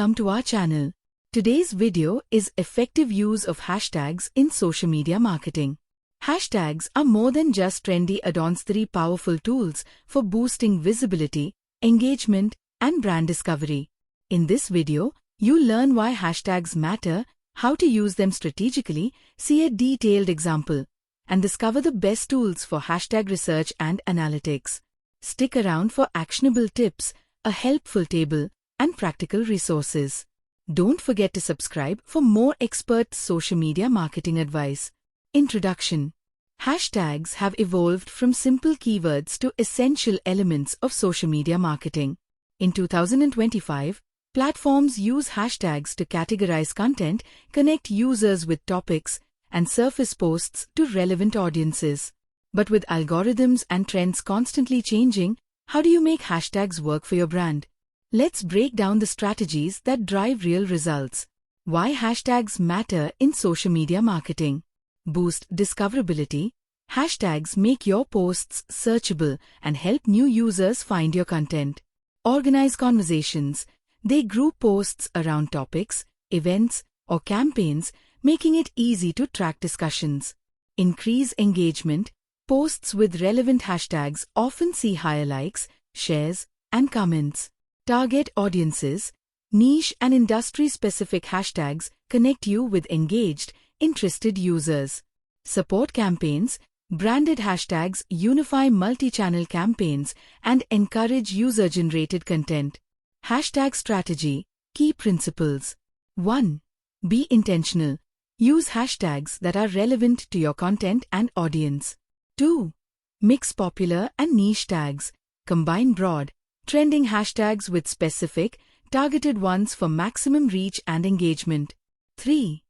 welcome to our channel. Today's video is effective use of hashtags in social media marketing. Hashtags are more than just trendy add-ons, three powerful tools for boosting visibility, engagement, and brand discovery. In this video, you'll learn why hashtags matter, how to use them strategically, see a detailed example, and discover the best tools for hashtag research and analytics. Stick around for actionable tips, a helpful table, and practical resources. Don't forget to subscribe for more expert social media marketing advice. Introduction. Hashtags have evolved from simple keywords to essential elements of social media marketing. In 2025, platforms use hashtags to categorize content, connect users with topics, and surface posts to relevant audiences. But with algorithms and trends constantly changing, how do you make hashtags work for your brand? Let's break down the strategies that drive real results. Why hashtags matter in social media marketing. Boost discoverability. Hashtags make your posts searchable and help new users find your content. Organize conversations. They group posts around topics, events, or campaigns, making it easy to track discussions. Increase engagement. Posts with relevant hashtags often see higher likes, shares, and comments. Target audiences. Niche and industry-specific hashtags connect you with engaged, interested users. Support campaigns. Branded hashtags unify multi-channel campaigns and encourage user-generated content. Hashtag strategy. Key principles. 1. Be intentional. Use hashtags that are relevant to your content and audience. 2. Mix popular and niche tags. Combine broad, trending hashtags with specific, targeted ones for maximum reach and engagement. 3.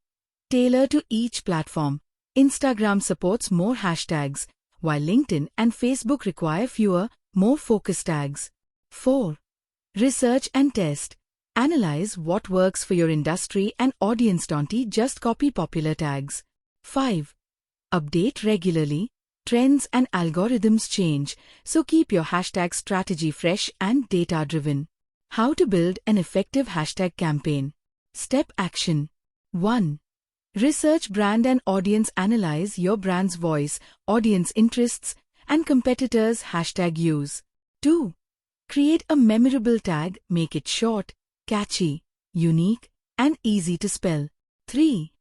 Tailor to each platform. Instagram supports more hashtags, while LinkedIn and Facebook require fewer, more focused tags. 4. Research and test. Analyze what works for your industry and audience. Don't just copy popular tags. 5. Update regularly. Trends and algorithms change, so keep your hashtag strategy fresh and data-driven. How to build an effective hashtag campaign. Step action. 1. Research brand and audience. Analyze your brand's voice, audience interests, and competitors' hashtag use. 2. Create a memorable tag. Make it short, catchy, unique, and easy to spell. 3.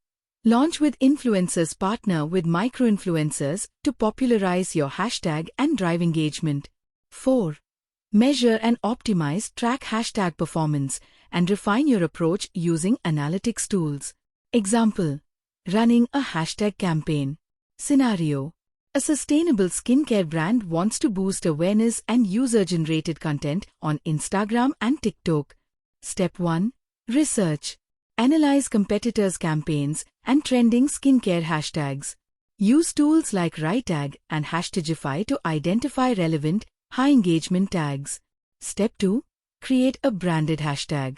Launch with influencers. Partner with micro-influencers to popularize your hashtag and drive engagement. 4. Measure and optimize. Track hashtag performance and refine your approach using analytics tools. Example. Running a hashtag campaign. Scenario. A sustainable skincare brand wants to boost awareness and user-generated content on Instagram and TikTok. Step 1. Research. Analyze competitors' campaigns and trending skincare hashtags. Use tools like WriteTag and Hashtagify to identify relevant, high-engagement tags. Step 2. Create a branded hashtag.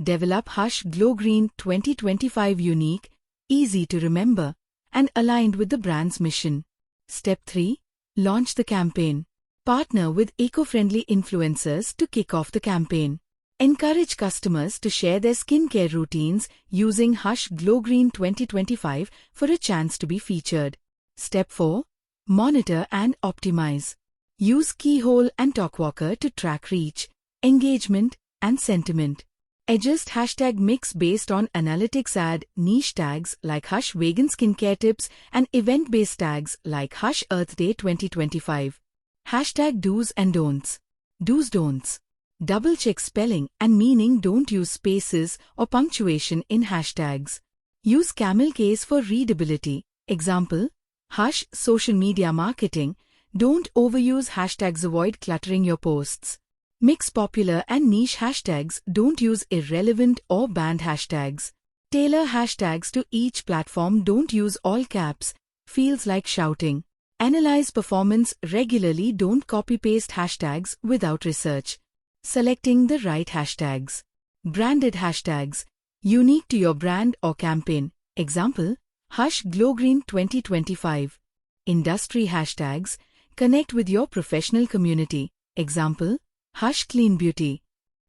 Develop #GlowGreen 2025 unique, easy to remember, and aligned with the brand's mission. Step 3. Launch the campaign. Partner with eco-friendly influencers to kick off the campaign. Encourage customers to share their skincare routines using #GlowGreen 2025 for a chance to be featured. Step 4. Monitor and optimize. Use Keyhole and Talkwalker to track reach, engagement, and sentiment. Adjust hashtag mix based on analytics. Add niche tags like #vegan skincare tips and event-based tags like #Earth Day 2025. Hashtag do's and don'ts. Do's don'ts. Double-check spelling and meaning. Don't use spaces or punctuation in hashtags. Use camel case for readability. Example. #social media marketing. Don't overuse hashtags. Avoid cluttering your posts. Mix popular and niche hashtags. Don't use irrelevant or banned hashtags. Tailor hashtags to each platform. Don't use all caps. Feels like shouting. Analyze performance regularly. Don't copy-paste hashtags without research. Selecting the right hashtags. Branded hashtags. Unique to your brand or campaign. Example. #GlowGreen 2025. Industry hashtags. Connect with your professional community. Example. #CleanBeauty.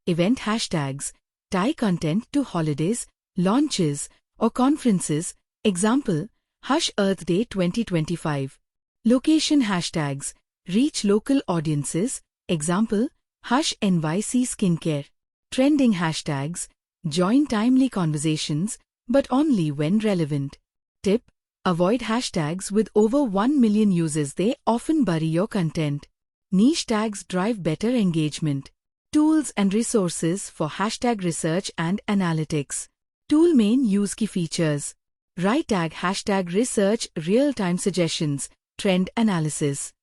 Event hashtags. Tie content to holidays, launches, or conferences. Example, Hush Earth Day 2025. Location hashtags. Reach local audiences. Example, Hush NYC Skincare. Trending hashtags. Join timely conversations, but only when relevant. Tip: avoid hashtags with over 1 million users. They often bury your content. Niche tags drive better engagement. Tools and resources for hashtag research and analytics. Tool main use key features. Right tag hashtag research, real-time suggestions, trend analysis.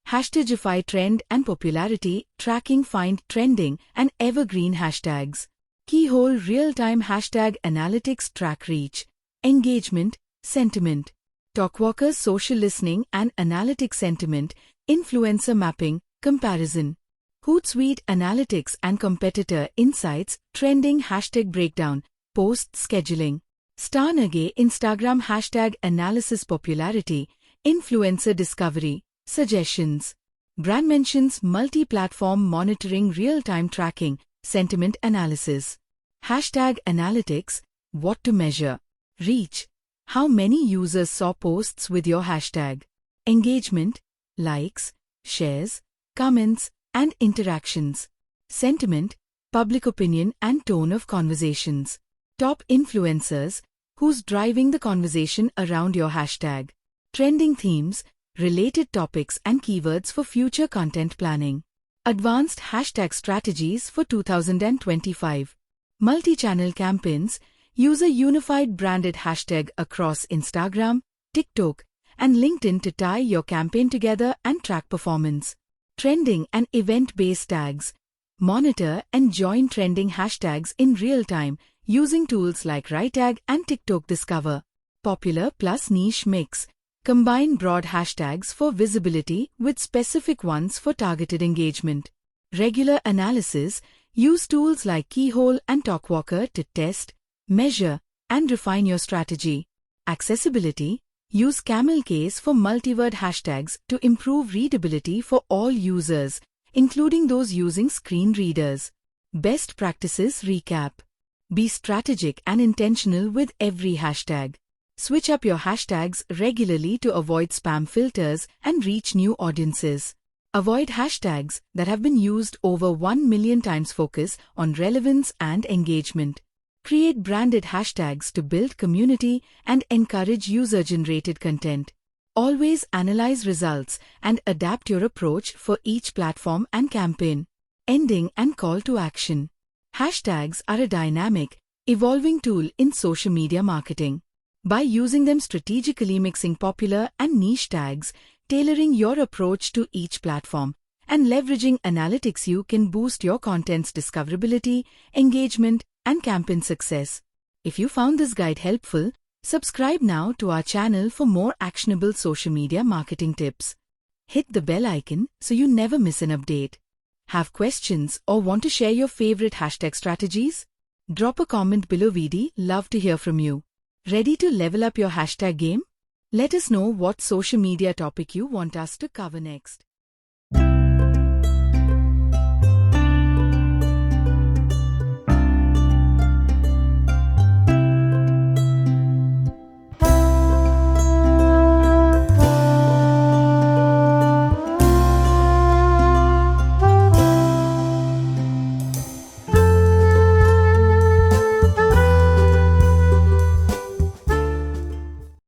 Hashtagify trend and popularity, tracking find trending and evergreen hashtags. Keyhole real-time hashtag analytics, track reach, engagement, sentiment. Talkwalker social listening and analytic sentiment, influencer mapping, comparison. Hootsuite analytics and competitor insights, trending hashtag breakdown, post scheduling. Starnage Instagram hashtag analysis, popularity, influencer discovery, suggestions. Brand mentions multi-platform monitoring, real-time tracking, sentiment analysis. Hashtag analytics, what to measure. Reach, how many users saw posts with your hashtag. Engagement, likes, shares, comments, and interactions. Sentiment, public opinion and tone of conversations. Top influencers, who's driving the conversation around your hashtag. Trending themes, related topics and keywords for future content planning. Advanced hashtag strategies for 2025. Multi-channel campaigns, use a unified branded hashtag across Instagram, TikTok, and LinkedIn to tie your campaign together and track performance. Trending and event-based tags. Monitor and join trending hashtags in real time using tools like RightTag and TikTok Discover. Popular plus niche mix. Combine broad hashtags for visibility with specific ones for targeted engagement. Regular analysis. Use tools like Keyhole and Talkwalker to test, measure, and refine your strategy. Accessibility. Use Camel Case for multi-word hashtags to improve readability for all users, including those using screen readers. Best practices recap. Be strategic and intentional with every hashtag. Switch up your hashtags regularly to avoid spam filters and reach new audiences. Avoid hashtags that have been used over 1 million times. Focus on relevance and engagement. Create branded hashtags to build community and encourage user-generated content. Always analyze results and adapt your approach for each platform and campaign. Ending and call to action. Hashtags are a dynamic, evolving tool in social media marketing. By using them strategically, mixing popular and niche tags, tailoring your approach to each platform, and leveraging analytics, you can boost your content's discoverability, engagement, and campaign success. If you found this guide helpful, subscribe now to our channel for more actionable social media marketing tips. Hit the bell icon so you never miss an update. Have questions or want to share your favorite hashtag strategies? Drop a comment below. We'd love to hear from you. Ready to level up your hashtag game? Let us know what social media topic you want us to cover next.